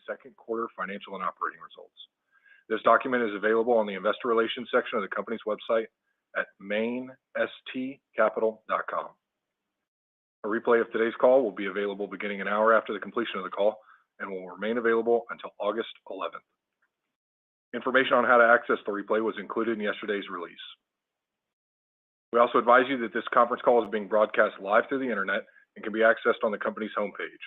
Second quarter financial and operating results. This document is available on the Investor Relations section of the company's website at mainstcapital.com. A replay of today's call will be available beginning an hour after the completion of the call and will remain available until August 11th. Information on how to access the replay was included in yesterday's release. We also advise you that this conference call is being broadcast live through the internet and can be accessed on the company's homepage.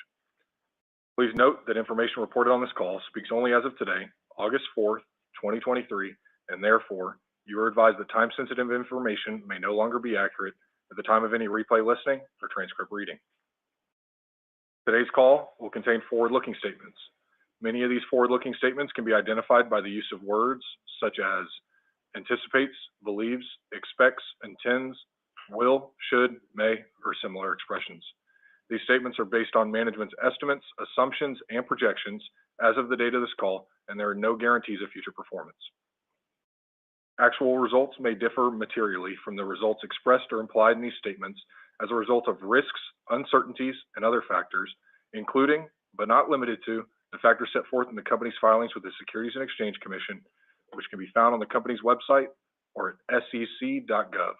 Please note that information reported on this call speaks only as of today, August 4th, 2023, and therefore, you are advised that time-sensitive information may no longer be accurate at the time of any replay listening or transcript reading. Today's call will contain forward-looking statements. Many of these forward-looking statements can be identified by the use of words such as anticipates, believes, expects, intends, will, should, may, or similar expressions. These statements are based on management's estimates, assumptions, and projections as of the date of this call, and there are no guarantees of future performance. Actual results may differ materially from the results expressed or implied in these statements as a result of risks, uncertainties, and other factors, including, but not limited to, the factors set forth in the company's filings with the Securities and Exchange Commission, which can be found on the company's website or at sec.gov.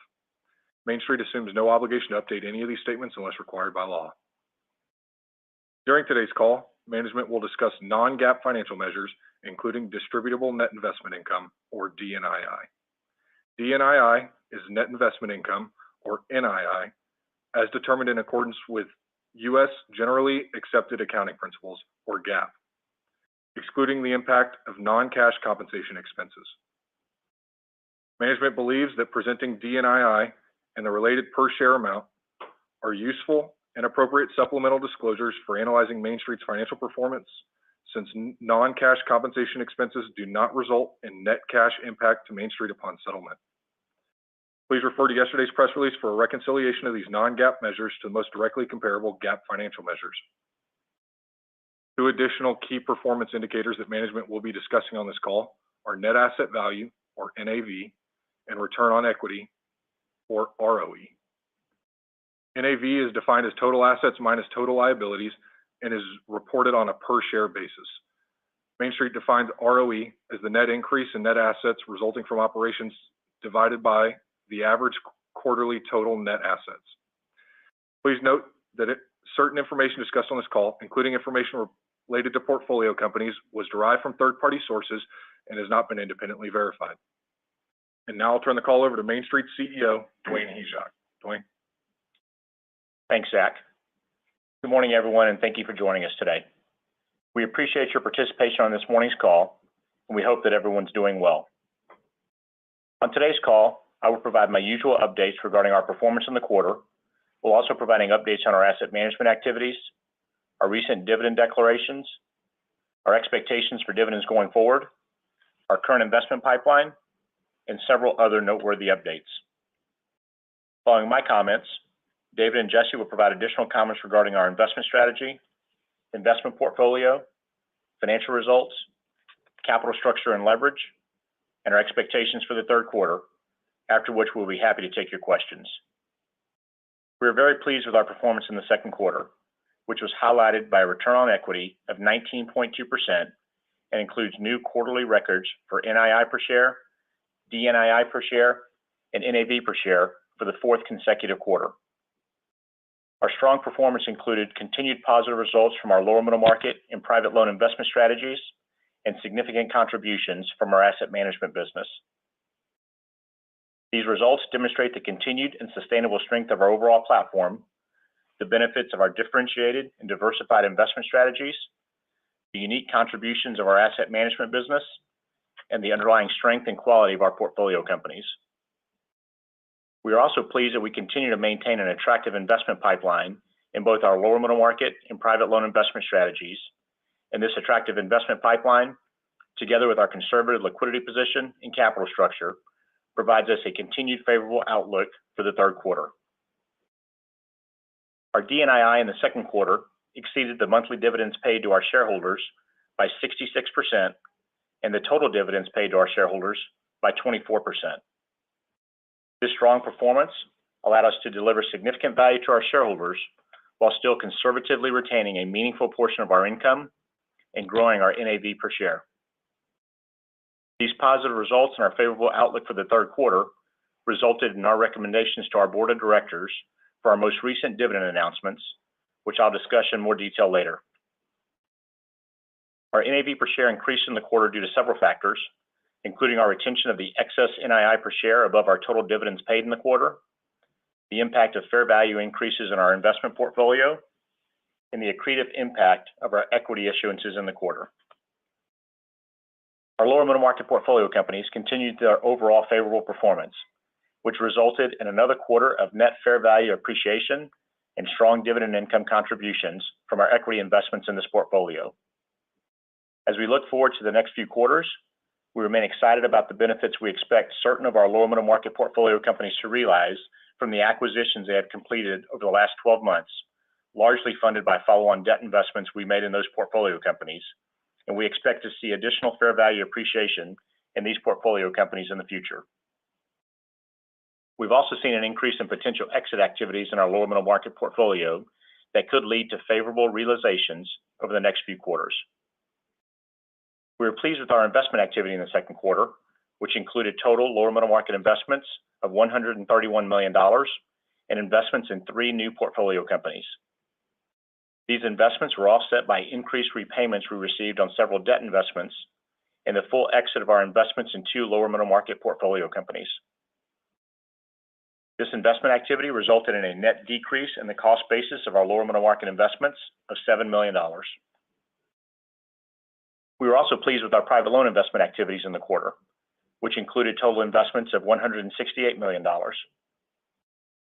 Main Street assumes no obligation to update any of these statements unless required by law. During today's call, management will discuss non-GAAP financial measures, including distributable net investment income, or DNII. DNII is net investment income, or NII, as determined in accordance with U.S. Generally Accepted Accounting Principles, or GAAP, excluding the impact of non-cash compensation expenses. Management believes that presenting DNII and the related per share amount are useful and appropriate supplemental disclosures for analyzing Main Street's financial performance, since non-cash compensation expenses do not result in net cash impact to Main Street upon settlement. Please refer to yesterday's press release for a reconciliation of these non-GAAP measures to the most directly comparable GAAP financial measures. Two additional key performance indicators that management will be discussing on this call are net asset value, or NAV, and return on equity, or ROE. NAV is defined as total assets minus total liabilities and is reported on a per share basis. Main Street defines ROE as the net increase in net assets resulting from operations divided by the average quarterly total net assets. Please note that certain information discussed on this call, including information related to portfolio companies, was derived from third-party sources and has not been independently verified. And now I'll turn the call over to Main Street CEO, Dwayne Hyzak. Dwayne. Thanks, Zach. Good morning, everyone, and thank you for joining us today. We appreciate your participation on this morning's call, and we hope that everyone's doing well. On today's call, I will provide my usual updates regarding our performance in the quarter, while also providing updates on our asset management activities, our recent dividend declarations, our expectations for dividends going forward, our current investment pipeline, and several other noteworthy updates. Following my comments, David and Jesse will provide additional comments regarding our investment strategy, investment portfolio, financial results, capital structure and leverage, and our expectations for the third quarter, after which we'll be happy to take your questions. We are very pleased with our performance in the second quarter, which was highlighted by a return on equity of 19.2% and includes new quarterly records for NII per share, DNII per share, and NAV per share for the fourth consecutive quarter. Our strong performance included continued positive results from our lower middle market and private loan investment strategies and significant contributions from our asset management business. These results demonstrate the continued and sustainable strength of our overall platform, the benefits of our differentiated and diversified investment strategies, the unique contributions of our asset management business, and the underlying strength and quality of our portfolio companies. We are also pleased that we continue to maintain an attractive investment pipeline in both our lower middle market and private loan investment strategies, and this attractive investment pipeline, together with our conservative liquidity position and capital structure, provides us a continued favorable outlook for the third quarter. Our DNII in the second quarter exceeded the monthly dividends paid to our shareholders by 66%, and the total dividends paid to our shareholders by 24%. This strong performance allowed us to deliver significant value to our shareholders while still conservatively retaining a meaningful portion of our income and growing our NAV per share. These positive results and our favorable outlook for the third quarter resulted in our recommendations to our board of directors for our most recent dividend announcements, which I'll discuss in more detail later. Our NAV per share increased in the quarter due to several factors, including our retention of the excess NII per share above our total dividends paid in the quarter, the impact of fair value increases in our investment portfolio, and the accretive impact of our equity issuances in the quarter. Our lower middle market portfolio companies continued their overall favorable performance, which resulted in another quarter of net fair value appreciation and strong dividend income contributions from our equity investments in this portfolio. As we look forward to the next few quarters, we remain excited about the benefits we expect certain of our lower middle market portfolio companies to realize from the acquisitions they have completed over the last 12 months, largely funded by follow-on debt investments we made in those portfolio companies, and we expect to see additional fair value appreciation in these portfolio companies in the future. We've also seen an increase in potential exit activities in our lower middle market portfolio that could lead to favorable realizations over the next few quarters. We were pleased with our investment activity in the second quarter, which included total lower middle market investments of $131 million and investments in 3 new portfolio companies. These investments were offset by increased repayments we received on several debt investments and the full exit of our investments in 2 lower middle market portfolio companies. This investment activity resulted in a net decrease in the cost basis of our lower middle market investments of $7 million. We were also pleased with our private loan investment activities in the quarter, which included total investments of $168 million.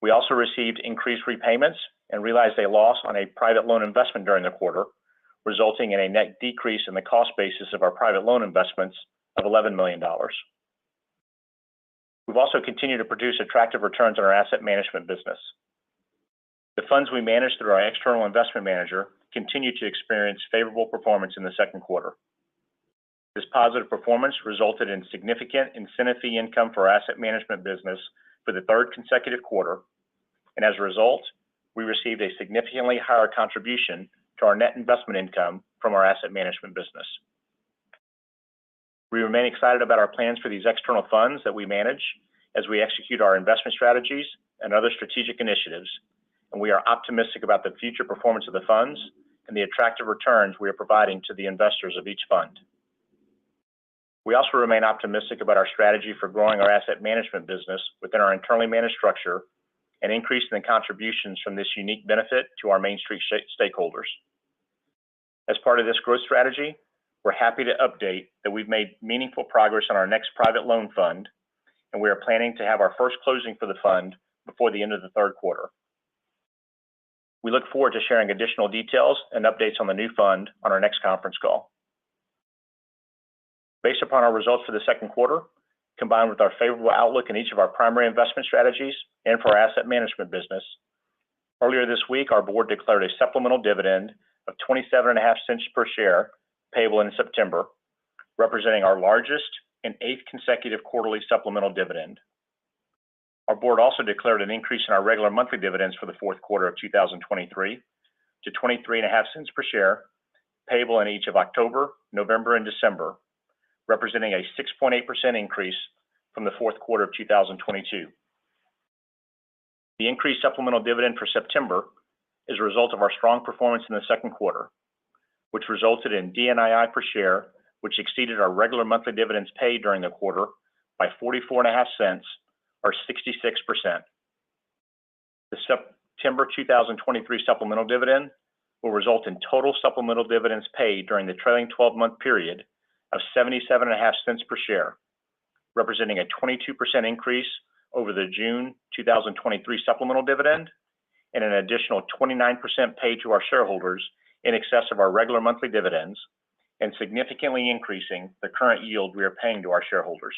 We also received increased repayments and realized a loss on a private loan investment during the quarter, resulting in a net decrease in the cost basis of our private loan investments of $11 million. We've also continued to produce attractive returns on our asset management business. The funds we manage through our external investment manager continued to experience favorable performance in the second quarter. This positive performance resulted in significant incentive fee income for our asset management business for the 3rd consecutive quarter, and as a result, we received a significantly higher contribution to our net investment income from our asset management business. We remain excited about our plans for these external funds that we manage as we execute our investment strategies and other strategic initiatives, and we are optimistic about the future performance of the funds and the attractive returns we are providing to the investors of each fund. We also remain optimistic about our strategy for growing our asset management business within our internally managed structure and increasing the contributions from this unique benefit to our Main Street stakeholders. As part of this growth strategy, we're happy to update that we've made meaningful progress on our next private loan fund, and we are planning to have our first closing for the fund before the end of the 3rd quarter. We look forward to sharing additional details and updates on the new fund on our next conference call. Based upon our results for the second quarter, combined with our favorable outlook in each of our primary investment strategies and for our asset management business, earlier this week, our board declared a supplemental dividend of 27.5 cents per share payable in September, representing our largest and 8th consecutive quarterly supplemental dividend. Our board also declared an increase in our regular monthly dividends for the 4th quarter of 2023 to 23.5 cents per share, payable in each of October, November, and December, representing a 6.8% increase from the 4th quarter of 2022. The increased supplemental dividend for September is a result of our strong performance in the second quarter, which resulted in DNII per share, which exceeded our regular monthly dividends paid during the quarter by 44.5 cents, or 66%. The September 2023 supplemental dividend will result in total supplemental dividends paid during the trailing 12-month period of 77.5 cents per share, representing a 22% increase over the June 2023 supplemental dividend and an additional 29% paid to our shareholders in excess of our regular monthly dividends, and significantly increasing the current yield we are paying to our shareholders.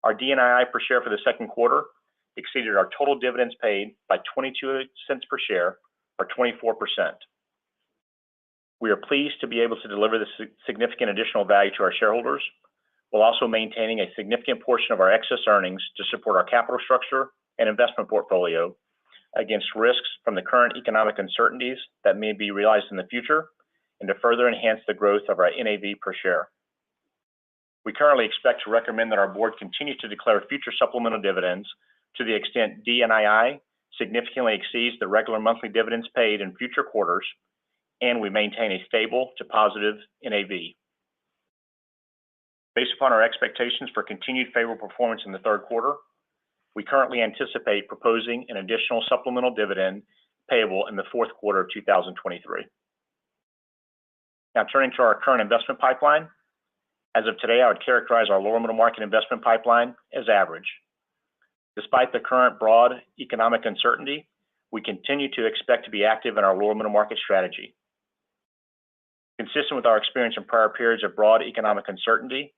Our DNII per share for the second quarter exceeded our total dividends paid by 22 cents per share, or 24%. We are pleased to be able to deliver this significant additional value to our shareholders, while also maintaining a significant portion of our excess earnings to support our capital structure and investment portfolio against risks from the current economic uncertainties that may be realized in the future, and to further enhance the growth of our NAV per share. We currently expect to recommend that our board continue to declare future supplemental dividends to the extent DNII significantly exceeds the regular monthly dividends paid in future quarters, and we maintain a stable to positive NAV. Based upon our expectations for continued favorable performance in the third quarter, we currently anticipate proposing an additional supplemental dividend payable in the fourth quarter of 2023. Now turning to our current investment pipeline. As of today, I would characterize our lower middle market investment pipeline as average. Despite the current broad economic uncertainty, we continue to expect to be active in our lower middle market strategy. Consistent with our experience in prior periods of broad economic uncertainty,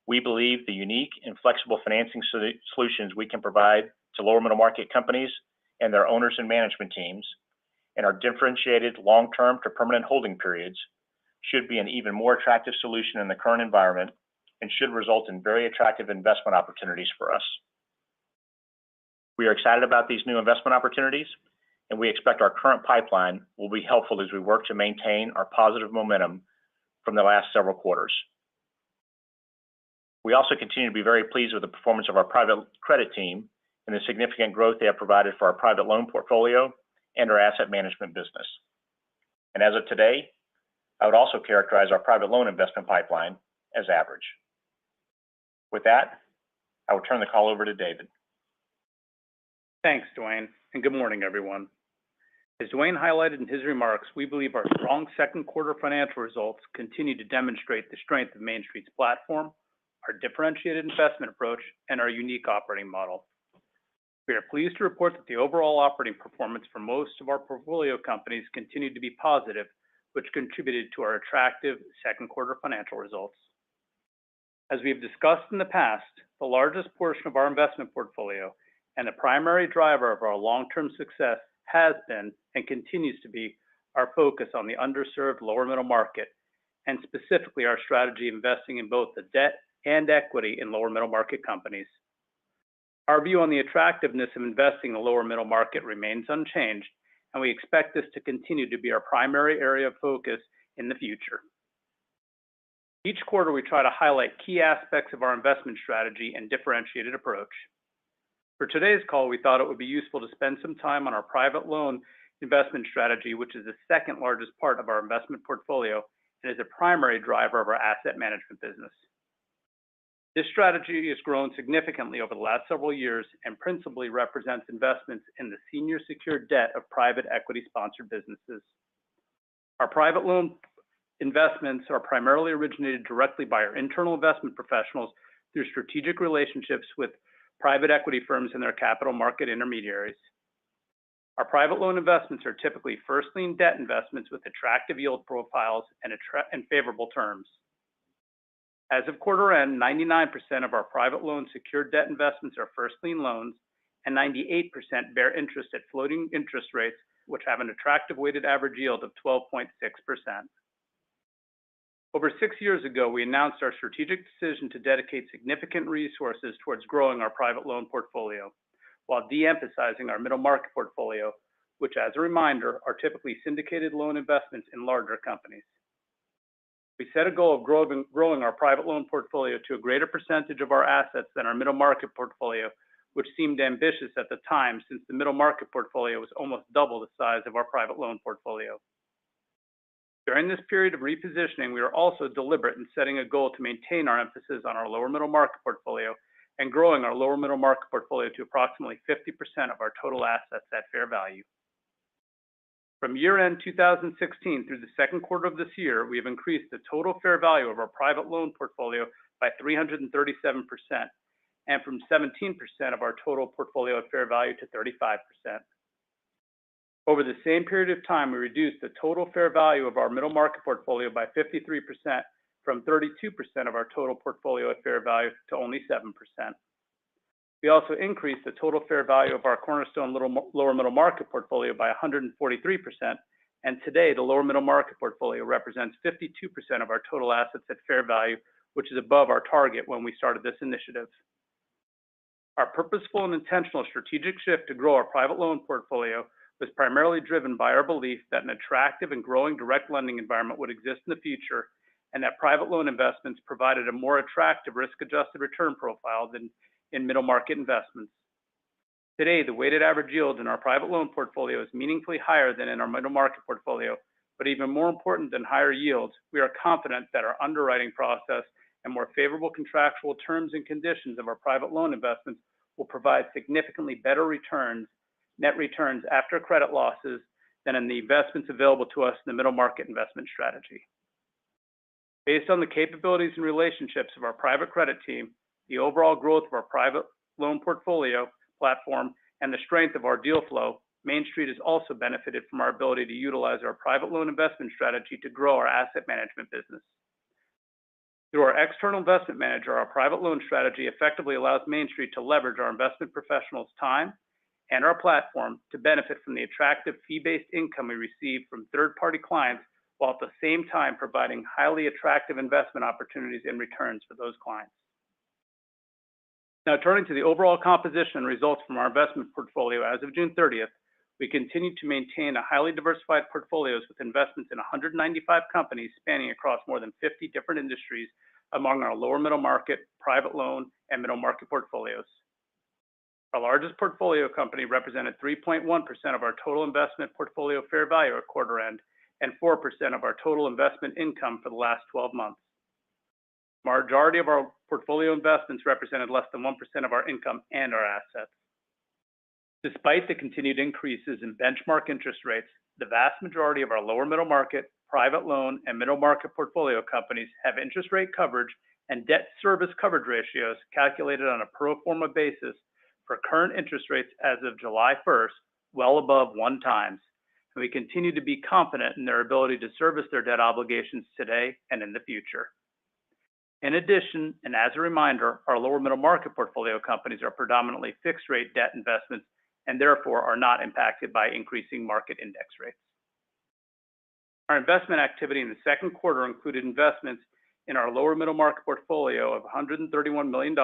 we believe the unique and flexible financing solutions we can provide to lower middle market companies and their owners and management teams, and our differentiated long-term to permanent holding periods should be an even more attractive solution in the current environment and should result in very attractive investment opportunities for us. We are excited about these new investment opportunities, and we expect our current pipeline will be helpful as we work to maintain our positive momentum from the last several quarters. We also continue to be very pleased with the performance of our private credit team and the significant growth they have provided for our private loan portfolio and our asset management business. And as of today, I would also characterize our private loan investment pipeline as average. With that, I will turn the call over to David. Thanks, Dwayne, and good morning, everyone. As Dwayne highlighted in his remarks, we believe our strong second quarter financial results continue to demonstrate the strength of Main Street's platform, our differentiated investment approach, and our unique operating model. We are pleased to report that the overall operating performance for most of our portfolio companies continued to be positive, which contributed to our attractive second quarter financial results. As we have discussed in the past, the largest portion of our investment portfolio and the primary driver of our long-term success has been and continues to be our focus on the underserved lower middle market, and specifically our strategy investing in both the debt and equity in lower middle market companies. Our view on the attractiveness of investing in the lower middle market remains unchanged, and we expect this to continue to be our primary area of focus in the future. Each quarter, we try to highlight key aspects of our investment strategy and differentiated approach. For today's call, we thought it would be useful to spend some time on our private loan investment strategy, which is the second largest part of our investment portfolio and is a primary driver of our asset management business. This strategy has grown significantly over the last several years and principally represents investments in the senior secured debt of private equity-sponsored businesses. Our private loan investments are primarily originated directly by our internal investment professionals through strategic relationships with private equity firms and their capital market intermediaries. Our private loan investments are typically first lien debt investments with attractive yield profiles and favorable terms. As of quarter end, 99% of our private loan secured debt investments are first lien loans, and 98% bear interest at floating interest rates, which have an attractive weighted average yield of 12.6%. Over 6 years ago, we announced our strategic decision to dedicate significant resources towards growing our private loan portfolio, while de-emphasizing our middle market portfolio, which, as a reminder, are typically syndicated loan investments in larger companies. We set a goal of growing our private loan portfolio to a greater percentage of our assets than our middle market portfolio, which seemed ambitious at the time since the middle market portfolio was almost double the size of our private loan portfolio. During this period of repositioning, we are also deliberate in setting a goal to maintain our emphasis on our lower middle market portfolio and growing our lower middle market portfolio to approximately 50% of our total assets at fair value. From year-end 2016 through the second quarter of this year, we have increased the total fair value of our private loan portfolio by 337%, and from 17% of our total portfolio at fair value to 35%. Over the same period of time, we reduced the total fair value of our middle market portfolio by 53%, from 32% of our total portfolio at fair value to only 7%. We also increased the total fair value of our cornerstone lower middle market portfolio by 143%, and today the lower middle market portfolio represents 52% of our total assets at fair value, which is above our target when we started this initiative. Our purposeful and intentional strategic shift to grow our private loan portfolio was primarily driven by our belief that an attractive and growing direct lending environment would exist in the future, and that private loan investments provided a more attractive risk-adjusted return profile than in middle market investments. Today, the weighted average yield in our private loan portfolio is meaningfully higher than in our middle market portfolio, but even more important than higher yields, we are confident that our underwriting process and more favorable contractual terms and conditions of our private loan investments will provide significantly better returns, net returns after credit losses, than in the investments available to us in the middle market investment strategy. Based on the capabilities and relationships of our private credit team, the overall growth of our private loan portfolio platform, and the strength of our deal flow, Main Street has also benefited from our ability to utilize our private loan investment strategy to grow our asset management business. Through our external investment manager, our private loan strategy effectively allows Main Street to leverage our investment professionals' time and our platform to benefit from the attractive fee-based income we receive from third-party clients, while at the same time providing highly attractive investment opportunities and returns for those clients. Now, turning to the overall composition and results from our investment portfolio as of June 30th, we continue to maintain a highly diversified portfolios with investments in 195 companies spanning across more than 50 different industries among our lower middle market, private loan, and middle market portfolios. Our largest portfolio company represented 3.1% of our total investment portfolio fair value at quarter end and 4% of our total investment income for the last 12 months. Majority of our portfolio investments represented less than 1% of our income and our assets. Despite the continued increases in benchmark interest rates, the vast majority of our lower middle market, private loan, and middle market portfolio companies have interest rate coverage and debt service coverage ratios calculated on a pro forma basis for current interest rates as of July 1st, well above 1 times, and we continue to be confident in their ability to service their debt obligations today and in the future. In addition, and as a reminder, our lower middle market portfolio companies are predominantly fixed rate debt investments and therefore are not impacted by increasing market index rates. Our investment activity in the second quarter included investments in our lower middle market portfolio of $131 million,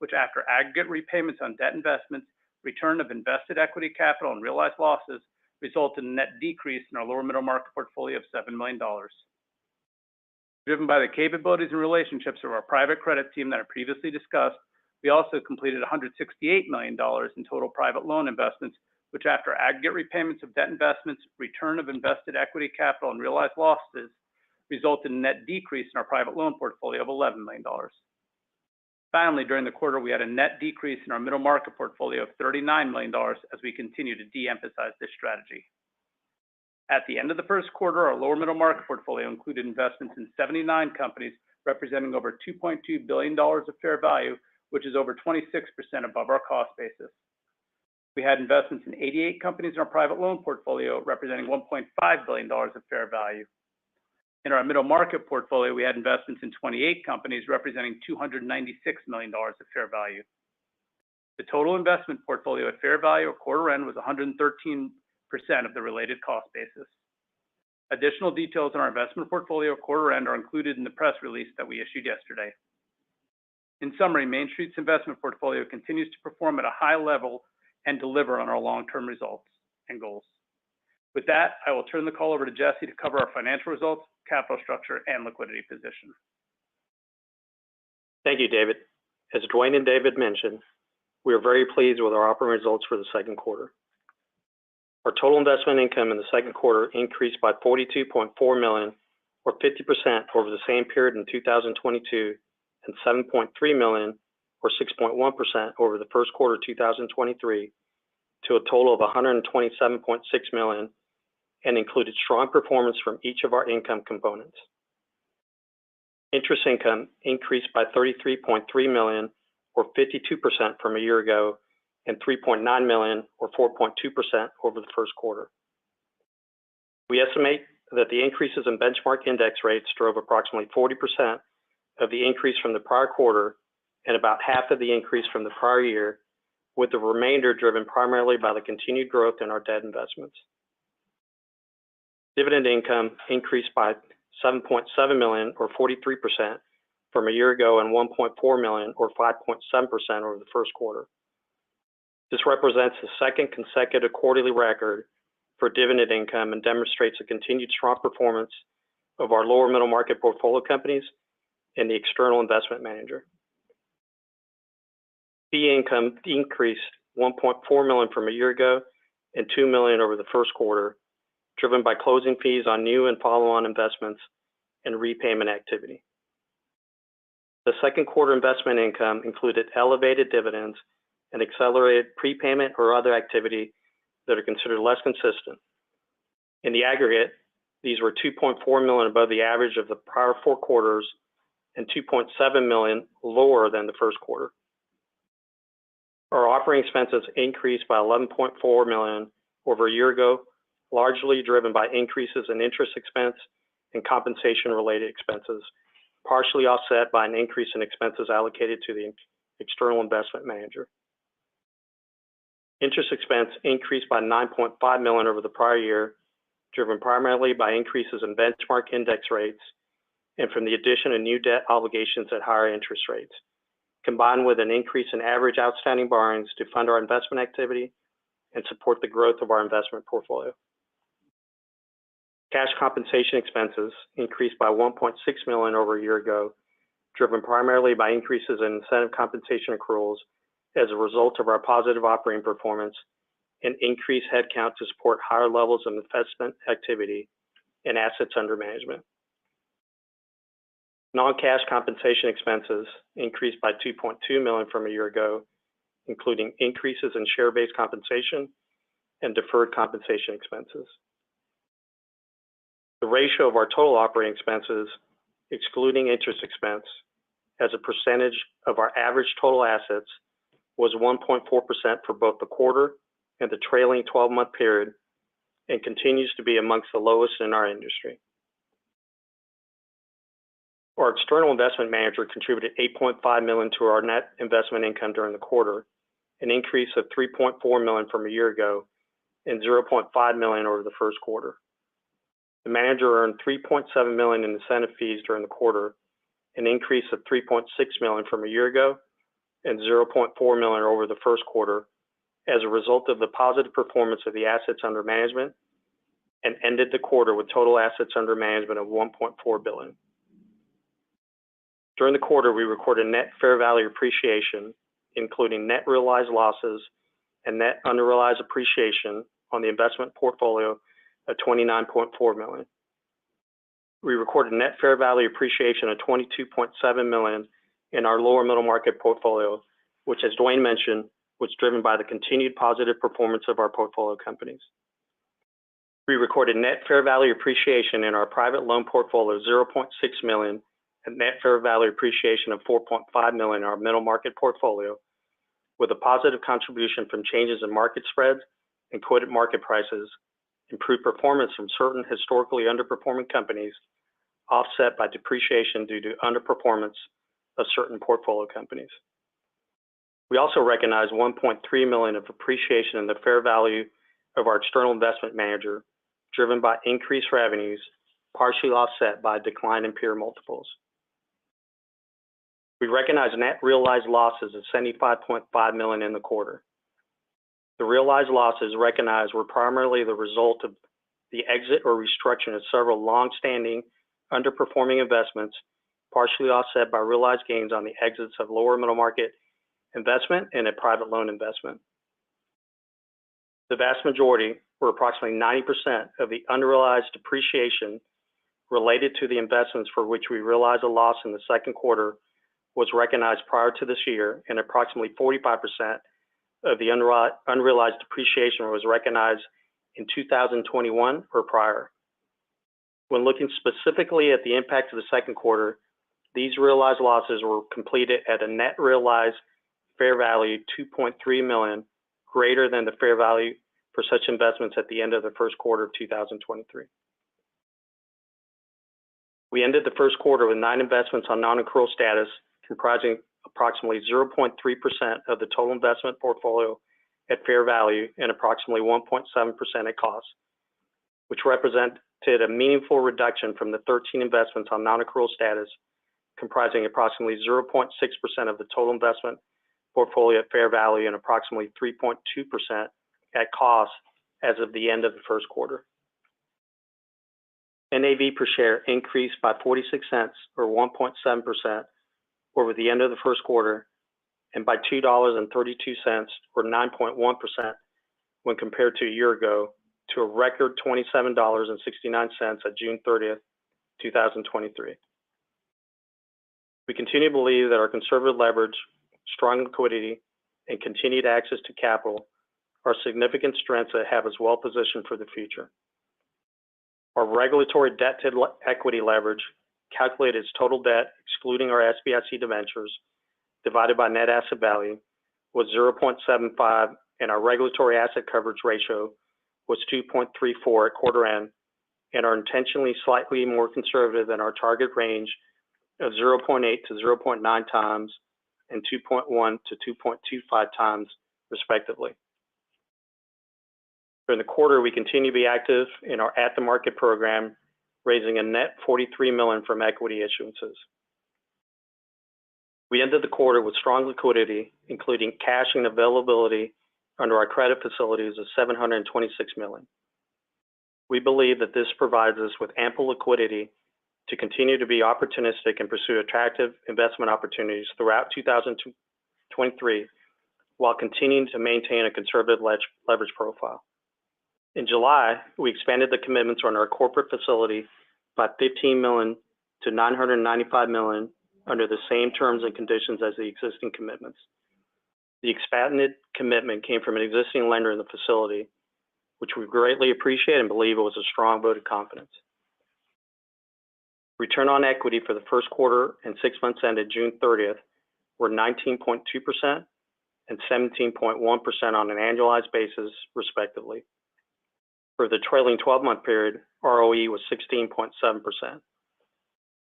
which after aggregate repayments on debt investments, return of invested equity capital, and realized losses, resulted in a net decrease in our lower middle market portfolio of $7 million. Driven by the capabilities and relationships of our private credit team that I previously discussed, we also completed $168 million in total private loan investments, which after aggregate repayments of debt investments, return of invested equity capital, and realized losses, resulted in a net decrease in our private loan portfolio of $11 million. Finally, during the quarter, we had a net decrease in our middle market portfolio of $39 million as we continue to de-emphasize this strategy. At the end of the first quarter, our lower middle market portfolio included investments in 79 companies representing over $2.2 billion of fair value, which is over 26% above our cost basis. We had investments in 88 companies in our private loan portfolio representing $1.5 billion of fair value. In our middle market portfolio, we had investments in 28 companies representing $296 million of fair value. The total investment portfolio at fair value at quarter end was 113% of the related cost basis. Additional details on our investment portfolio at quarter end are included in the press release that we issued yesterday. In summary, Main Street's investment portfolio continues to perform at a high level and deliver on our long-term results and goals. With that, I will turn the call over to Jesse to cover our financial results, capital structure, and liquidity position. Thank you, David. As Dwayne and David mentioned, we are very pleased with our operating results for the second quarter. Our total investment income in the second quarter increased by $42.4 million, or 50% over the same period in 2022, and $7.3 million, or 6.1% over the first quarter of 2023, to a total of $127.6 million, and included strong performance from each of our income components. Interest income increased by $33.3 million, or 52% from a year ago, and $3.9 million, or 4.2% over the first quarter. We estimate that the increases in benchmark index rates drove approximately 40% of the increase from the prior quarter and about half of the increase from the prior year, with the remainder driven primarily by the continued growth in our debt investments. Dividend income increased by $7.7 million, or 43% from a year ago, and $1.4 million, or 5.7% over the first quarter. This represents the second consecutive quarterly record for dividend income and demonstrates a continued strong performance of our lower middle market portfolio companies and the external investment manager. Fee income increased $1.4 million from a year ago and $2 million over the first quarter, driven by closing fees on new and follow-on investments and repayment activity. The second quarter investment income included elevated dividends and accelerated prepayment or other activity that are considered less consistent. In the aggregate, these were $2.4 million above the average of the prior 4 quarters and $2.7 million lower than the first quarter. Our operating expenses increased by $11.4 million over a year ago, largely driven by increases in interest expense and compensation-related expenses, partially offset by an increase in expenses allocated to the external investment manager. Interest expense increased by $9.5 million over the prior year, driven primarily by increases in benchmark index rates and from the addition of new debt obligations at higher interest rates, combined with an increase in average outstanding borrowings to fund our investment activity and support the growth of our investment portfolio. Cash compensation expenses increased by $1.6 million over a year ago, driven primarily by increases in incentive compensation accruals as a result of our positive operating performance and increased headcount to support higher levels of investment activity and assets under management. Non-cash compensation expenses increased by $2.2 million from a year ago, including increases in share-based compensation and deferred compensation expenses. The ratio of our total operating expenses, excluding interest expense, as a percentage of our average total assets was 1.4% for both the quarter and the trailing 12-month period, and continues to be amongst the lowest in our industry. Our external investment manager contributed $8.5 million to our net investment income during the quarter, an increase of $3.4 million from a year ago and $0.5 million over the first quarter. The manager earned $3.7 million in incentive fees during the quarter, an increase of $3.6 million from a year ago and $0.4 million over the first quarter as a result of the positive performance of the assets under management, and ended the quarter with total assets under management of $1.4 billion. During the quarter, we recorded net fair value appreciation, including net realized losses and net unrealized appreciation on the investment portfolio of $29.4 million. We recorded net fair value appreciation of $22.7 million in our lower middle market portfolio, which, as Dwayne mentioned, was driven by the continued positive performance of our portfolio companies. We recorded net fair value appreciation in our private loan portfolio of $0.6 million and net fair value appreciation of $4.5 million in our middle market portfolio, with a positive contribution from changes in market spreads and quoted market prices, improved performance from certain historically underperforming companies, offset by depreciation due to underperformance of certain portfolio companies. We also recognized $1.3 million of appreciation in the fair value of our external investment manager, driven by increased revenues, partially offset by a decline in peer multiples. We recognized net realized losses of $75.5 million in the quarter. The realized losses recognized were primarily the result of the exit or restructuring of several long-standing underperforming investments, partially offset by realized gains on the exits of lower middle market investment and a private loan investment. The vast majority, or approximately 90% of the unrealized depreciation related to the investments for which we realized a loss in the second quarter, was recognized prior to this year, and approximately 45% of the unrealized depreciation was recognized in 2021 or prior. When looking specifically at the impact of the second quarter, these realized losses were completed at a net realized fair value $2.3 million, greater than the fair value for such investments at the end of the first quarter of 2023. We ended the first quarter with 9 investments on non-accrual status, comprising approximately 0.3% of the total investment portfolio at fair value and approximately 1.7% at cost, which represented a meaningful reduction from the 13 investments on non-accrual status, comprising approximately 0.6% of the total investment portfolio at fair value and approximately 3.2% at cost as of the end of the first quarter. NAV per share increased by 46 cents, or 1.7%, over the end of the first quarter, and by $2.32, or 9.1%, when compared to a year ago, to a record $27.69 at June 30th, 2023. We continue to believe that our conservative leverage, strong liquidity, and continued access to capital are significant strengths that have us well positioned for the future. Our regulatory debt to equity leverage, calculated as total debt excluding our SBIC debentures, divided by net asset value, was 0.75, and our regulatory asset coverage ratio was 2.34 at quarter end, and are intentionally slightly more conservative than our target range of 0.8 to 0.9 times and 2.1 to 2.25 times, respectively. During the quarter, we continue to be active in our at-the-market program, raising a net $43 million from equity issuances. We ended the quarter with strong liquidity, including cash and availability under our credit facilities of $726 million. We believe that this provides us with ample liquidity to continue to be opportunistic and pursue attractive investment opportunities throughout 2023, while continuing to maintain a conservative leverage profile. In July, we expanded the commitments on our corporate facility by $15 million to $995 million under the same terms and conditions as the existing commitments. The expanded commitment came from an existing lender in the facility, which we greatly appreciate and believe it was a strong vote of confidence. Return on equity for the first quarter and 6 months ended June 30th were 19.2% and 17.1% on an annualized basis, respectively. For the trailing 12-month period, ROE was 16.7%.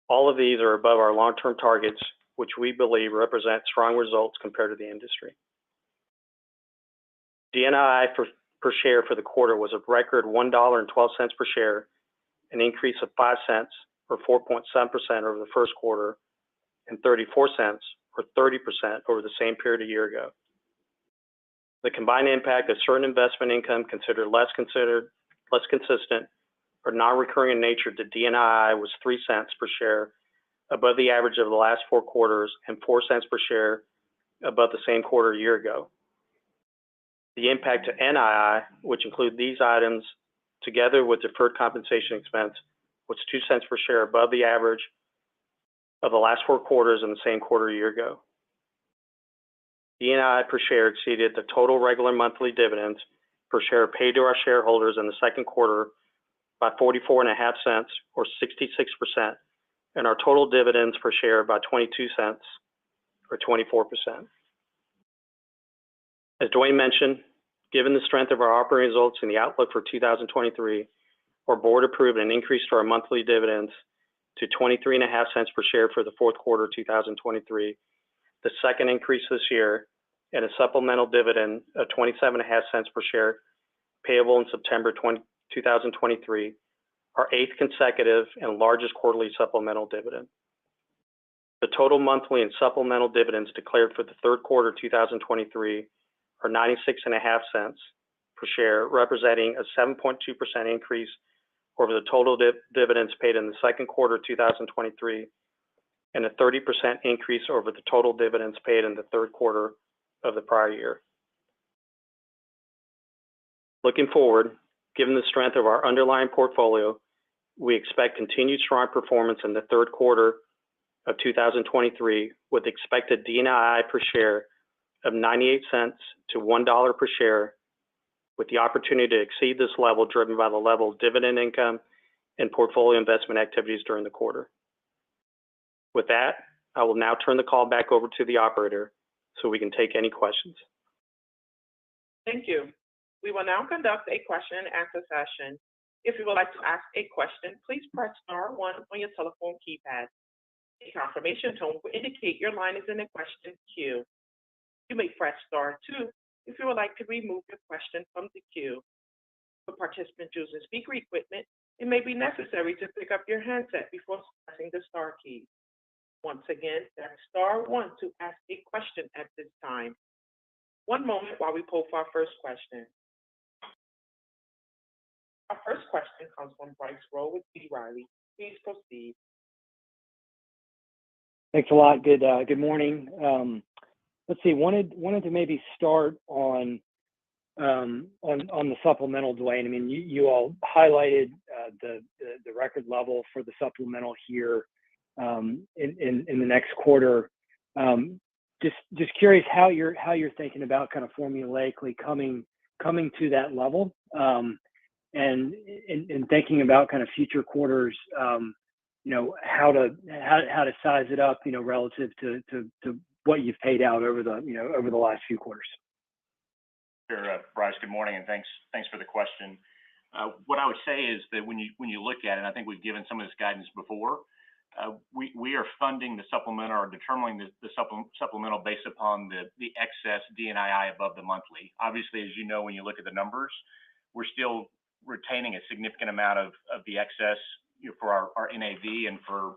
All of these are above our long-term targets, which we believe represent strong results compared to the industry. DNII per share for the quarter was a record $1.12 per share, an increase of 5 cents, or 4.7% over the first quarter, and 34 cents, or 30% over the same period a year ago. The combined impact of certain investment income considered less consistent, or non-recurring in nature to DNII was 3 cents per share above the average of the last 4 quarters and 4 cents per share above the same quarter a year ago. The impact to NII, which include these items together with deferred compensation expense, was 2 cents per share above the average of the last 4 quarters and the same quarter a year ago. DNII per share exceeded the total regular monthly dividends per share paid to our shareholders in the second quarter by 44.5 cents, or 66%, and our total dividends per share by 22 cents, or 24%. As Dwayne mentioned, given the strength of our operating results and the outlook for 2023, our board approved an increase to our monthly dividends to 23.5 cents per share for the fourth quarter 2023, the second increase this year, and a supplemental dividend of 27.5 cents per share payable in September 2023, our 8th consecutive and largest quarterly supplemental dividend. The total monthly and supplemental dividends declared for the third quarter 2023 are 96.5 cents per share, representing a 7.2% increase over the total dividends paid in the second quarter 2023, and a 30% increase over the total dividends paid in the third quarter of the prior year. Looking forward, given the strength of our underlying portfolio, we expect continued strong performance in the third quarter of 2023, with expected DNII per share of 98 cents to $1 per share, with the opportunity to exceed this level driven by the level of dividend income and portfolio investment activities during the quarter. With that, I will now turn the call back over to the operator so we can take any questions. Thank you. We will now conduct a question and answer session. If you would like to ask a question, please press star 1 on your telephone keypad. A confirmation tone will indicate your line is in the question queue. You may press star 2 if you would like to remove your question from the queue. For participants using speaker equipment, it may be necessary to pick up your handset before pressing the star key. Once again, that's star 1 to ask a question at this time. One moment while we poll for our first question. Our first question comes from Bryce Rowe with B. Riley. Please proceed. Thanks a lot. Good morning. Let's see. Wanted to maybe start on the supplemental, Dwayne. I mean, you all highlighted the record level for the supplemental here in the next quarter. Just curious how you're thinking about kind of formulaically coming to that level, and thinking about kind of future quarters. You know, how to size it up, you know, relative to what you've paid out over the last few quarters. Sure, Bryce, good morning, and thanks for the question. What I would say is that when you look at it, and I think we've given some of this guidance before, we are funding the supplemental or determining the supplemental based upon the excess DNII above the monthly. Obviously, as you know, when you look at the numbers, we're still retaining a significant amount of the excess, you know, for our NAV and for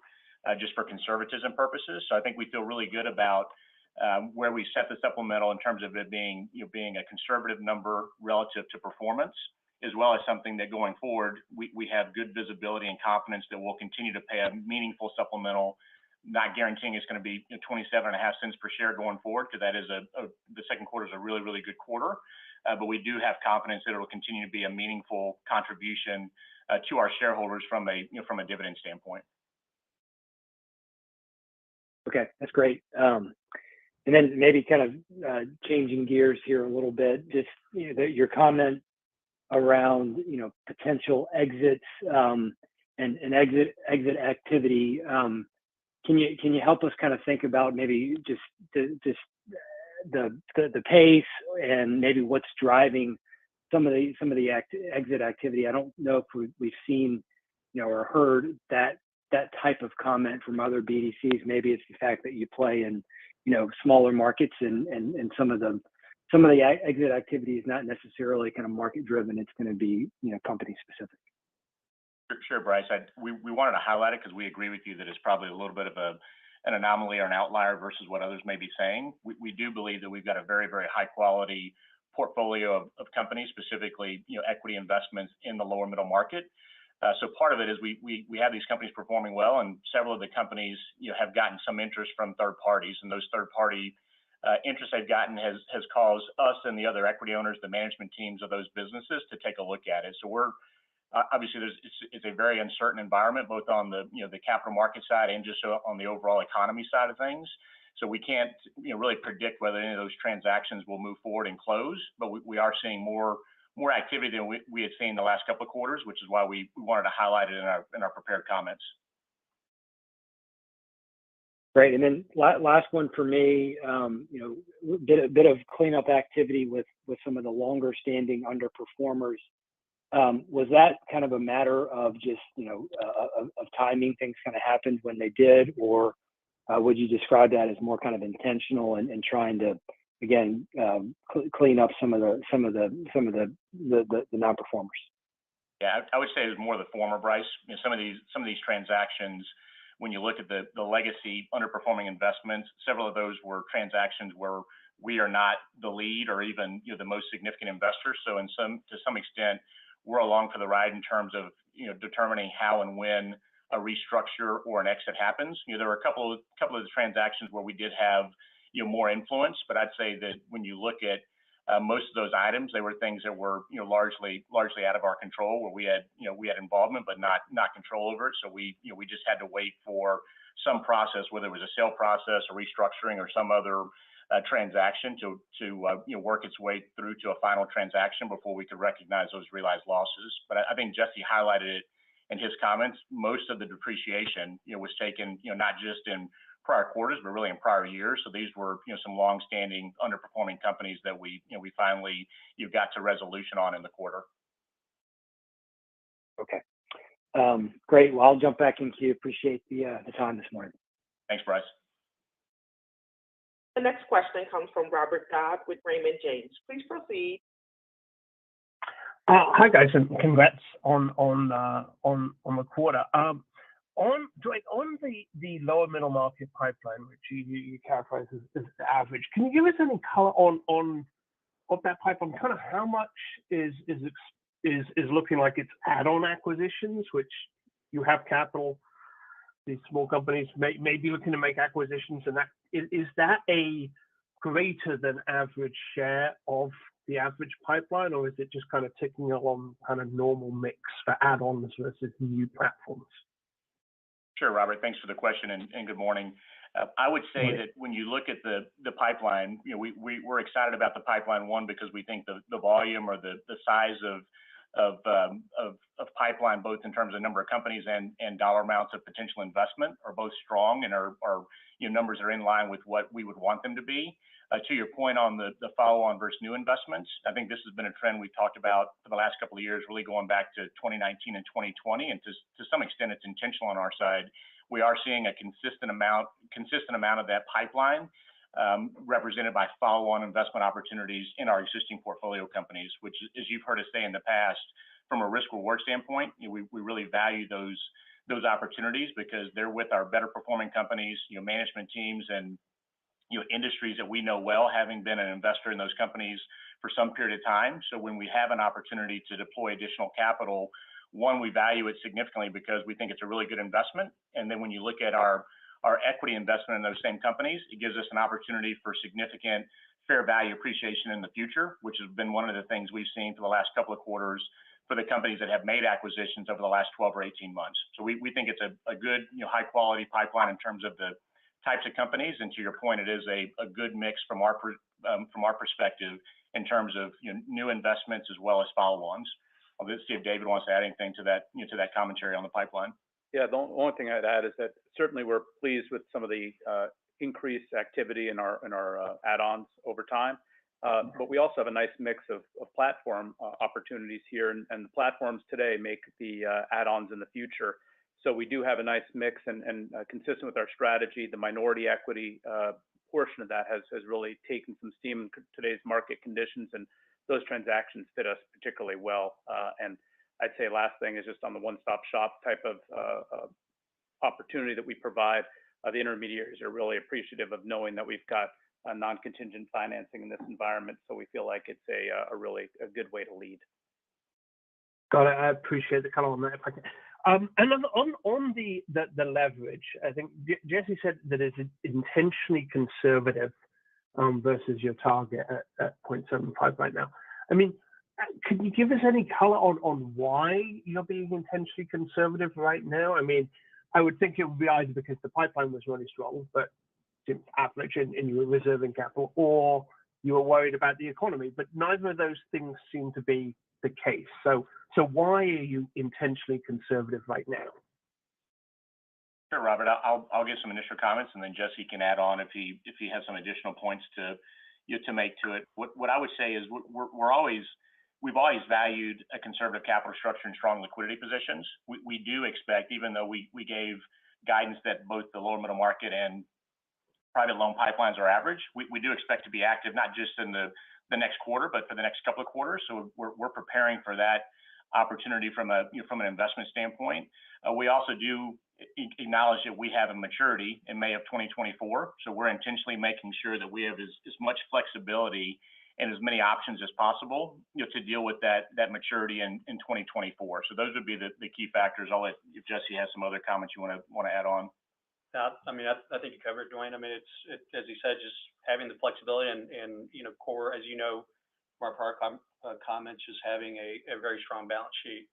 just for conservatism purposes. So I think we feel really good about where we set the supplemental in terms of it being a conservative number relative to performance, as well as something that going forward, we have good visibility and confidence that we'll continue to pay a meaningful supplemental, not guaranteeing it's going to be 27.5 cents per share going forward, because that is the second quarter is a really, really good quarter. But we do have confidence that it will continue to be a meaningful contribution to our shareholders from a dividend standpoint. Okay, that's great. And then maybe kind of changing gears here a little bit, just your comment around potential exits and exit activity. Can you help us kind of think about maybe just the pace and maybe what's driving some of the exit activity? I don't know if we've seen or heard that type of comment from other BDCs. Maybe it's the fact that you play in smaller markets and some of the exit activity is not necessarily kind of market driven. It's going to be company specific. Sure, Bryce. We wanted to highlight it because we agree with you that it's probably a little bit of an anomaly or an outlier versus what others may be saying. We do believe that we've got a very, very high quality portfolio of companies, specifically equity investments in the lower middle market. So part of it is we have these companies performing well, and several of the companies have gotten some interest from third parties, and those third party interest they've gotten has caused us and the other equity owners, the management teams of those businesses, to take a look at it. So we're obviously it's a very uncertain environment, both on the the capital market side and just on the overall economy side of things. So we can't really predict whether any of those transactions will move forward and close, but we are seeing more activity than we had seen the last couple of quarters, which is why we wanted to highlight it in our prepared comments. Great. And then last one for me, bit of cleanup activity with some of the longer standing underperformers. Was that kind of a matter of just of timing? Things kind of happened when they did, or would you describe that as more kind of intentional and trying to again clean up some of the non-performers? Yeah, I would say it was more the former, Bryce. Some of these transactions, when you look at the legacy underperforming investments, several of those were transactions where we are not the lead or even the most significant investor. So to some extent, we're along for the ride in terms of determining how and when a restructure or an exit happens. There were a couple of the transactions where we did have more influence, but I'd say that when you look at most of those items, they were things that were largely out of our control, where we had involvement but not control over it. So we just had to wait for some process, whether it was a sale process, a restructuring, or some other transaction to work its way through to a final transaction before we could recognize those realized losses. But I think Jesse highlighted it in his comments. Most of the depreciation was taken not just in prior quarters, but really in prior years. So these were some long-standing underperforming companies that we finally got to resolution on in the quarter. Okay, great. Well, I'll jump back in queue. Appreciate the time this morning. Thanks, Bryce. The next question comes from Robert Dodd with Raymond James. Please proceed. Hi guys, and congrats on the quarter. On the lower middle market pipeline, which you characterize as average, can you give us any color on that pipeline? Kind of how much is is looking like it's add-on acquisitions, which you have capital. These small companies may be looking to make acquisitions, and is that a greater than average share of the average pipeline, or is it just kind of ticking along kind of normal mix for add-ons versus new platforms? Sure, Robert. Thanks for the question and good morning. I would say that when you look at the pipeline, you know, we're excited about the pipeline, one, because we think the volume or the size of pipeline, both in terms of number of companies and dollar amounts of potential investment, are both strong and are you know, numbers are in line with what we would want them to be. To your point on the follow-on versus new investments, I think this has been a trend we've talked about for the last couple of years, really going back to 2019 and 2020, and to some extent it's intentional on our side. We are seeing a consistent amount of that pipeline represented by follow-on investment opportunities in our existing portfolio companies, which, as you've heard us say in the past, from a risk-reward standpoint, you know, we really value those opportunities because they're with our better performing companies, you know, management teams and, you know, industries that we know well, having been an investor in those companies for some period of time. So when we have an opportunity to deploy additional capital, one, we value it significantly because we think it's a really good investment. And then when you look at our equity investment in those same companies, it gives us an opportunity for significant fair value appreciation in the future, which has been one of the things we've seen for the last couple of quarters for the companies that have made acquisitions over the last 12 or 18 months. So we think it's a good, you know, high quality pipeline in terms of the types of companies. And to your point, it is a good mix from our perspective in terms of, you know, new investments as well as follow-ons. I'll just see if David wants to add anything to that, you know, to that commentary on the pipeline. Yeah, the only thing I'd add is that certainly we're pleased with some of the increased activity in our add-ons over time. But we also have a nice mix of platform opportunities here, and the platforms today make the add-ons in the future. So we do have a nice mix and consistent with our strategy. The minority equity portion of that has really taken some steam in today's market conditions, and those transactions fit us particularly well. And I'd say last thing is just on the one-stop shop type of opportunity that we provide. The intermediaries are really appreciative of knowing that we've got a non-contingent financing in this environment. So we feel like it's a really good way to lead. Got it. I appreciate the color on that. If I can. And on the leverage, I think Jesse said that it's intentionally conservative versus your target at 0.75 right now. I mean, could you give us any color on why you're being intentionally conservative right now? I mean, I would think it would be either because the pipeline was really strong, but it's average and you were reserving capital, or you were worried about the economy. But neither of those things seem to be the case. So why are you intentionally conservative right now? Sure, Robert. I'll give some initial comments, and then Jesse can add on if he has some additional points to make to it. What I would say is we've always valued a conservative capital structure and strong liquidity positions. We do expect, even though we gave guidance that both the lower middle market and private loan pipelines are average, we do expect to be active, not just in the next quarter, but for the next couple of quarters. So we're preparing for that opportunity from an investment standpoint. We also do acknowledge that we have a maturity in May of 2024. So we're intentionally making sure that we have as much flexibility and as many options as possible, you know, to deal with that maturity in 2024. So those would be the key factors. I'll let if Jesse has some other comments you want to add on. I mean, I think you covered it, Dwayne. I mean, it's as you said, just having the flexibility and you know, core, as you know, from our prior comments, just having a very strong balance sheet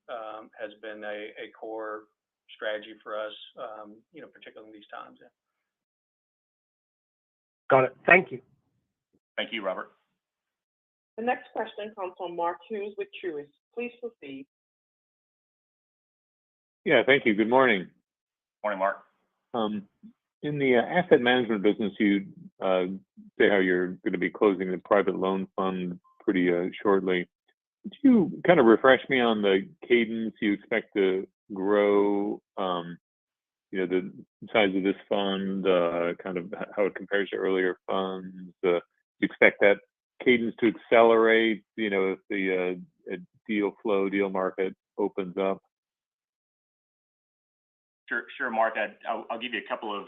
has been a core strategy for us, you know, particularly in these times. Yeah. Got it. Thank you. Thank you, Robert. The next question comes from Mark Hughes with Truist. Please proceed. Yeah, thank you. Good morning. Morning, Mark. In the asset management business, you say how you're going to be closing the private loan fund pretty shortly. Could you kind of refresh me on the cadence you expect to grow, you know, the size of this fund, kind of how it compares to earlier funds? Do you expect that cadence to accelerate, you know, if the deal market opens up? Sure, Mark. I'll give you a couple of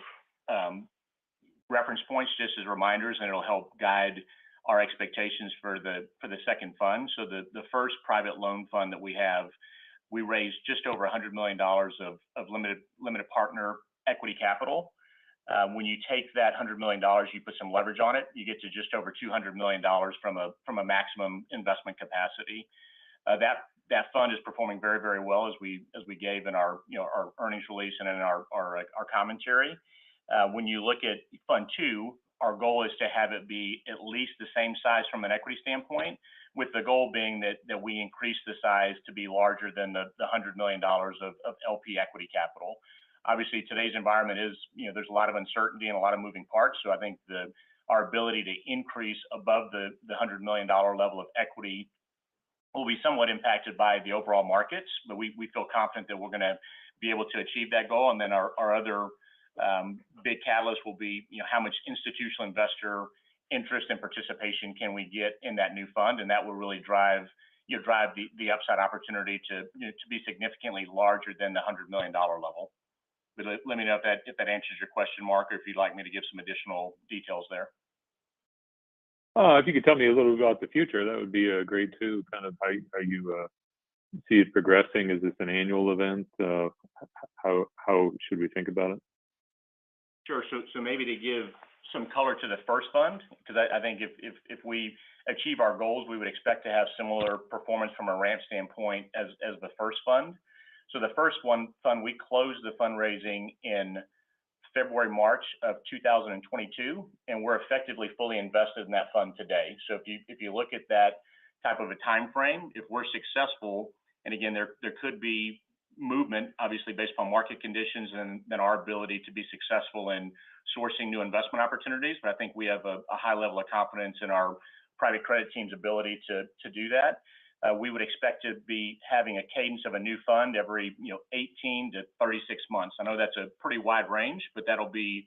reference points just as reminders, and it'll help guide our expectations for the second fund. So the first private loan fund that we have, we raised just over $100 million of limited partner equity capital. When you take that $100 million, you put some leverage on it, you get to just over $200 million from a maximum investment capacity. That fund is performing very, very well, as we gave in our our earnings release and in our commentary. When you look at Fund 2, our goal is to have it be at least the same size from an equity standpoint, with the goal being that we increase the size to be larger than the $100 million of LP equity capital. Obviously, today's environment is, there's a lot of uncertainty and a lot of moving parts. So I think our ability to increase above the $100 million level of equity will be somewhat impacted by the overall markets, but we feel confident that we're going to be able to achieve that goal. And then our other big catalyst will be, how much institutional investor interest and participation can we get in that new fund, and that will really drive the upside opportunity to be significantly larger than the $100 million level. But let me know if that answers your question, Mark, or if you'd like me to give some additional details there. If you could tell me a little about the future, that would be great too. Kind of how you see it progressing. Is this an annual event? How should we think about it? Sure. So maybe to give some color to the first fund, because I think if we achieve our goals, we would expect to have similar performance from a ramp standpoint as the first fund. So the first fund, we closed the fundraising in February, March of 2022, and we're effectively fully invested in that fund today. So if you look at that type of a time frame, if we're successful, and again, there could be movement, obviously based on market conditions and then our ability to be successful in sourcing new investment opportunities, but I think we have a high level of confidence in our private credit team's ability to do that. We would expect to be having a cadence of a new fund every 18 to 36 months. I know that's a pretty wide range, but that'll be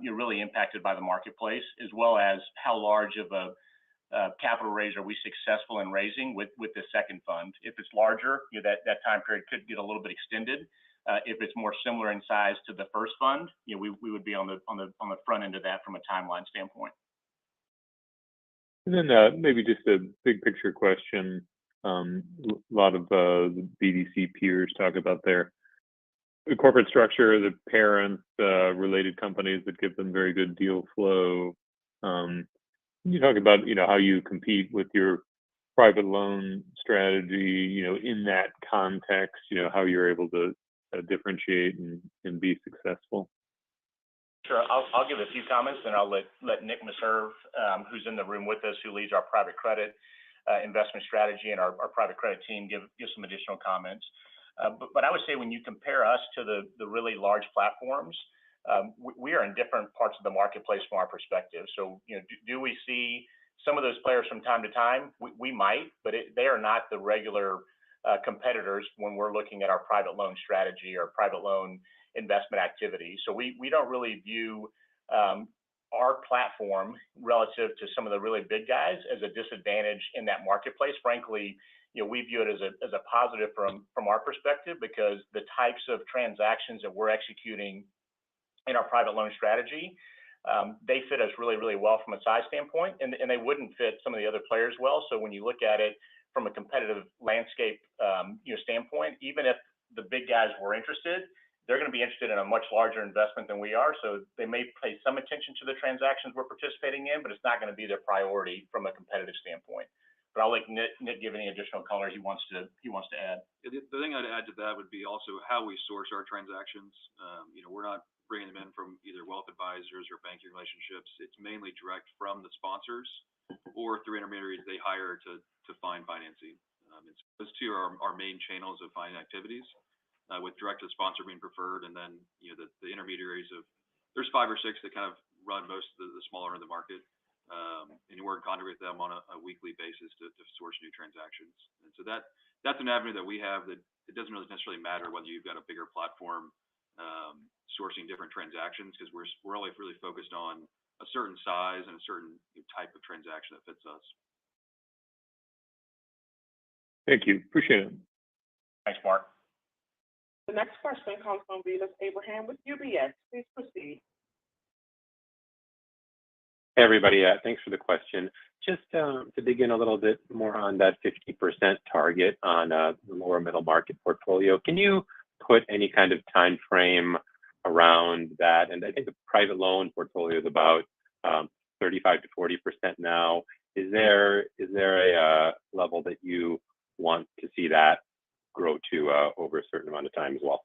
really impacted by the marketplace, as well as how large of a capital raise are we successful in raising with the second fund. If it's larger, that time period could get a little bit extended. If it's more similar in size to the first fund, we would be on the front end of that from a timeline standpoint. And then maybe just a big picture question. A lot of the BDC peers talk about the corporate structure, the parent related companies that give them very good deal flow. Can you talk about how you compete with your private loan strategy, in that context, how you're able to differentiate and be successful? Sure. I'll give a few comments, and I'll let Nick Meserve, who's in the room with us, who leads our private credit investment strategy and our private credit team, give some additional comments. But I would say when you compare us to the really large platforms, we are in different parts of the marketplace from our perspective. So, do we see some of those players from time to time? We might, but they are not the regular competitors when we're looking at our private loan strategy or private loan investment activity. So we don't really view our platform relative to some of the really big guys as a disadvantage in that marketplace. Frankly, we view it as a positive from our perspective, because the types of transactions that we're executing in our private loan strategy, they fit us really, really well from a size standpoint, and they wouldn't fit some of the other players well. So when you look at it from a competitive landscape standpoint, even if the big guys were interested, they're going to be interested in a much larger investment than we are. So they may pay some attention to the transactions we're participating in, but it's not going to be their priority from a competitive standpoint. But I'll let Nick give any additional color he wants to add. The thing I'd add to that would be also how we source our transactions. We're not bringing them in from either wealth advisors or banking relationships. It's mainly direct from the sponsors or through intermediaries they hire to find financing. Those two are our main channels of finding activities, with direct to sponsor being preferred, and then the intermediaries there's 5 or 6 that kind of run most of the smaller end of the market, and we're in contact with them on a weekly basis to source new transactions. And so that's an avenue that we have, that it doesn't really necessarily matter whether you've got a bigger platform sourcing different transactions, because we're only really focused on a certain size and a certain type of transaction that fits us. Thank you. Appreciate it. Thanks, Mark. The next question comes from Vilas Abraham with UBS. Please proceed. Hey, everybody. Thanks for the question. Just to dig in a little bit more on that 50% target on the lower middle market portfolio, can you put any kind of time frame around that? And I think the private loan portfolio is about 35 to 40% now. Is there a level that you want to see that grow to over a certain amount of time as well?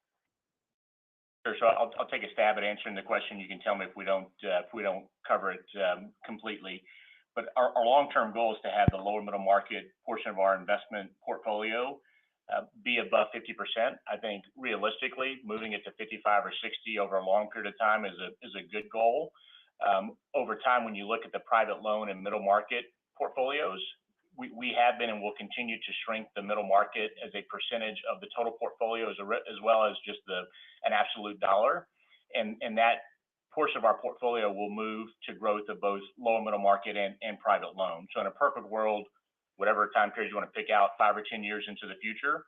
Sure. So I'll take a stab at answering the question. You can tell me if we don't cover it completely. But our long-term goal is to have the lower middle market portion of our investment portfolio be above 50%. I think realistically, moving it to 55 or 60 over a long period of time is a good goal. Over time, when you look at the private loan and middle market portfolios, we have been and will continue to shrink the middle market as a percentage of the total portfolio as well as just an absolute dollar. And that portion of our portfolio will move to growth of both lower middle market and private loans. So in a perfect world, whatever time period you want to pick out, 5 or 10 years into the future,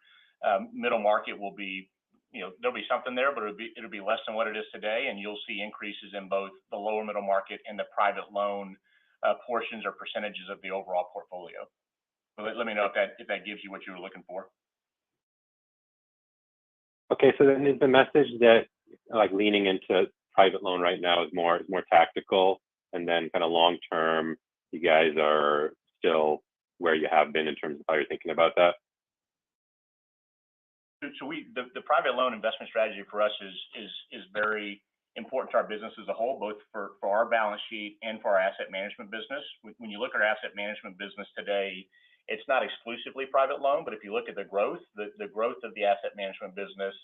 middle market will be, there'll be something there, but it'll be less than what it is today. And you'll see increases in both the lower middle market and the private loan portions or percentages of the overall portfolio. So let me know if that gives you what you were looking for. Okay, so then is the message that like leaning into private loan right now is more tactical, and then kind of long term, you guys are still where you have been in terms of how you're thinking about that? So the private loan investment strategy for us is very important to our business as a whole, both for our balance sheet and for our asset management business. When you look at our asset management business today, it's not exclusively private loan, but if you look at the growth of the asset management business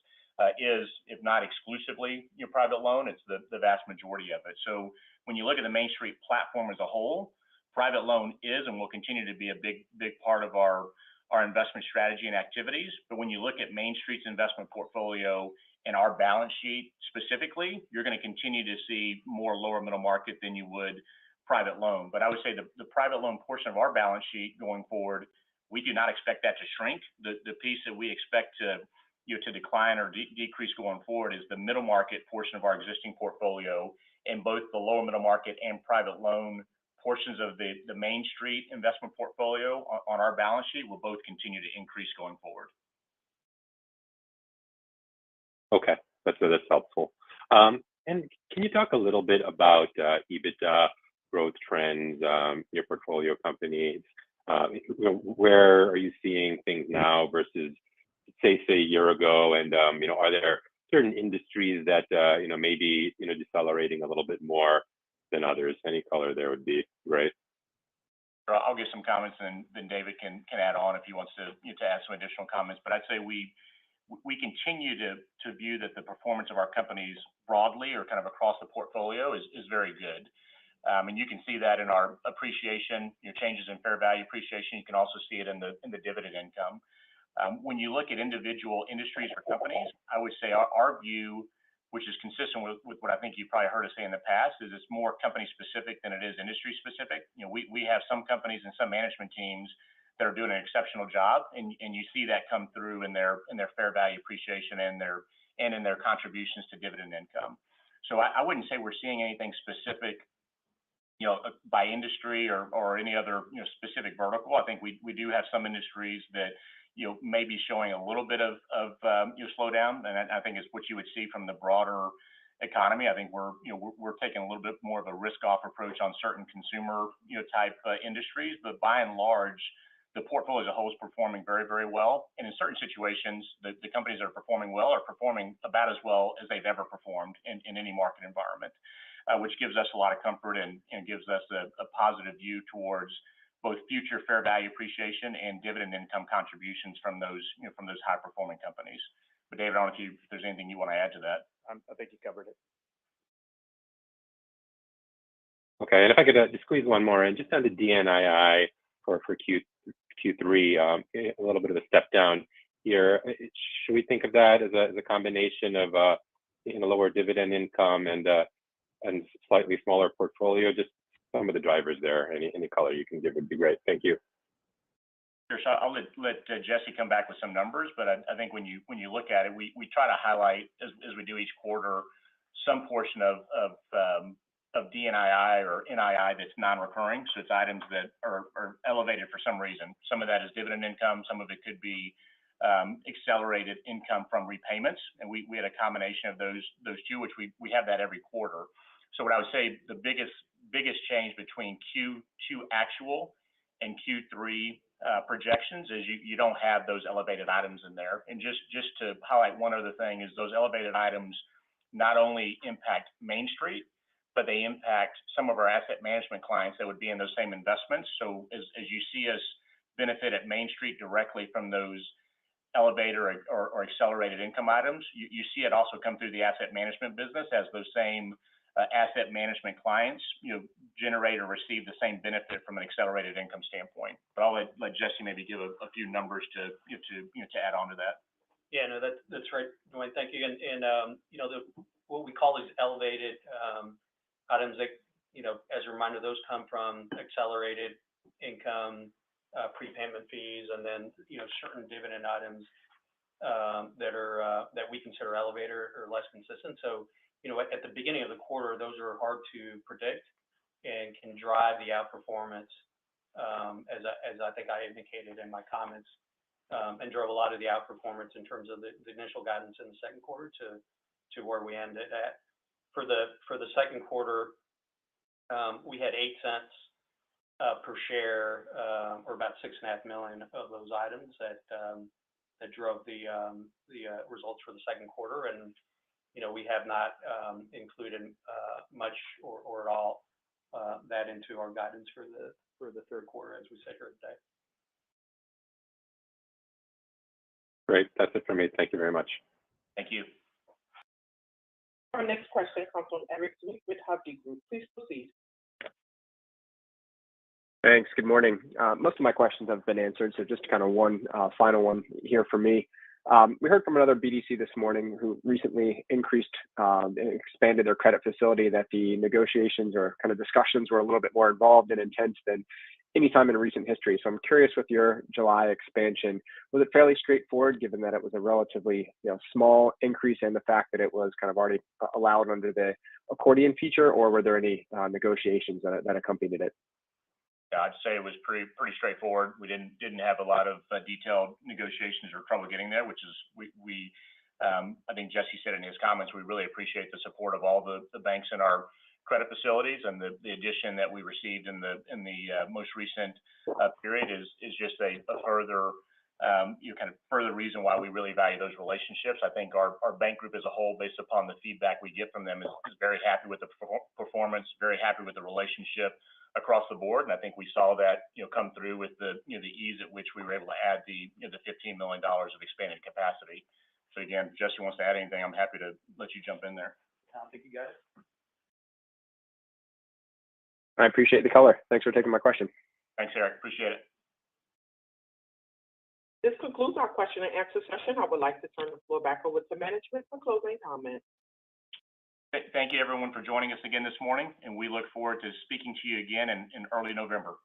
is, if not exclusively private loan, it's the vast majority of it. So when you look at the Main Street platform as a whole, private loan is and will continue to be a big part of our investment strategy and activities. But when you look at Main Street's investment portfolio and our balance sheet specifically, you're going to continue to see more lower middle market than you would private loan. But I would say the private loan portion of our balance sheet going forward, we do not expect that to shrink. The piece that we expect to decline or decrease going forward is the middle market portion of our existing portfolio, and both the lower middle market and private loan portions of the Main Street investment portfolio on our balance sheet will both continue to increase going forward. Okay, that's helpful. And can you talk a little bit about EBITDA growth trends, your portfolio companies? Where are you seeing things now versus say a year ago? And are there certain industries that maybe decelerating a little bit more than others? Any color there would be great. I'll give some comments, and then David can add on if he wants to add some additional comments. But I'd say we continue to view that the performance of our companies broadly or kind of across the portfolio is very good. And you can see that in our appreciation, changes in fair value appreciation. You can also see it in the dividend income. When you look at individual industries or companies, I would say our view, which is consistent with what I think you probably heard us say in the past, is it's more company specific than it is industry specific. We have some companies and some management teams that are doing an exceptional job, and you see that come through in their fair value appreciation and in their contributions to dividend income. So I wouldn't say we're seeing anything specific, by industry or any other specific vertical. I think we do have some industries that may be showing a little bit of slowdown, and I think it's what you would see from the broader economy. I think we're taking a little bit more of a risk-off approach on certain consumer type industries, but by and large, the portfolio as a whole is performing very, very well. And in certain situations, the companies that are performing well are performing about as well as they've ever performed in any market environment, which gives us a lot of comfort and gives us a positive view towards both future fair value appreciation and dividend income contributions from those high performing companies. But David, I don't know if there's anything you want to add to that. I think you covered it. Okay, and if I could just squeeze one more in, just on the DNII for Q3, a little bit of a step down here. Should we think of that as a combination of lower dividend income and slightly smaller portfolio? Just some of the drivers there. Any color you can give would be great. Thank you. Sure. So I'll let Jesse come back with some numbers, but I think when you look at it, we try to highlight as we do each quarter some portion of DNII or NII that's non-recurring. So it's items that are elevated for some reason. Some of that is dividend income. Some of it could be accelerated income from repayments. And we had a combination of those two, which we have that every quarter. So what I would say the biggest change between Q2 actual and Q3 projections is you don't have those elevated items in there. And just to highlight one other thing is those elevated items not only impact Main Street, but they impact some of our asset management clients that would be in those same investments. So as you see us benefit at Main Street directly from those elevated or accelerated income items, you see it also come through the asset management business as those same asset management clients, generate or receive the same benefit from an accelerated income standpoint. But I'll let Jesse maybe give a few numbers to add on to that. Yeah, no, that's right, Dwayne. Thank you. And what we call these elevated items that, as a reminder, those come from accelerated income, prepayment fees, and then, certain dividend items that we consider elevated or less consistent. So, at the beginning of the quarter, those are hard to predict and can drive the outperformance, as I think I indicated in my comments, and drove a lot of the outperformance in terms of the initial guidance in the second quarter to where we ended at. For the second quarter, we had 8 cents per share, or about $6.5 million of those items that drove the results for the second quarter. And we have not included much or at all that into our guidance for the third quarter as we sit here today. Great. That's it for me. Thank you very much. Thank you. Our next question comes from Erik Zwick with Hovde Group. Please proceed. Thanks. Good morning. Most of my questions have been answered, so just kind of one final one here for me. We heard from another BDC this morning who recently increased and expanded their credit facility, that the negotiations or kind of discussions were a little bit more involved and intense than any time in recent history. So I'm curious, with your July expansion, was it fairly straightforward given that it was a relatively small increase and the fact that it was kind of already allowed under the accordion feature, or were there any negotiations that accompanied it? Yeah, I'd say it was pretty straightforward. We didn't have a lot of detailed negotiations or trouble getting there, which is we I think Jesse said in his comments, we really appreciate the support of all the banks in our credit facilities, and the addition that we received in the most recent period is just a further kind of further reason why we really value those relationships. I think our bank group as a whole, based upon the feedback we get from them, is very happy with the performance, very happy with the relationship across the board. And I think we saw that come through with the the ease at which we were able to add the $15 million of expanded capacity. So again, Jesse wants to add anything, I'm happy to let you jump in there. I think you got it. I appreciate the color. Thanks for taking my question. Thanks, Eric. Appreciate it. This concludes our question and answer session. I would like to turn the floor back over to management for closing comments. Thank you, everyone, for joining us again this morning, and we look forward to speaking to you again in early November.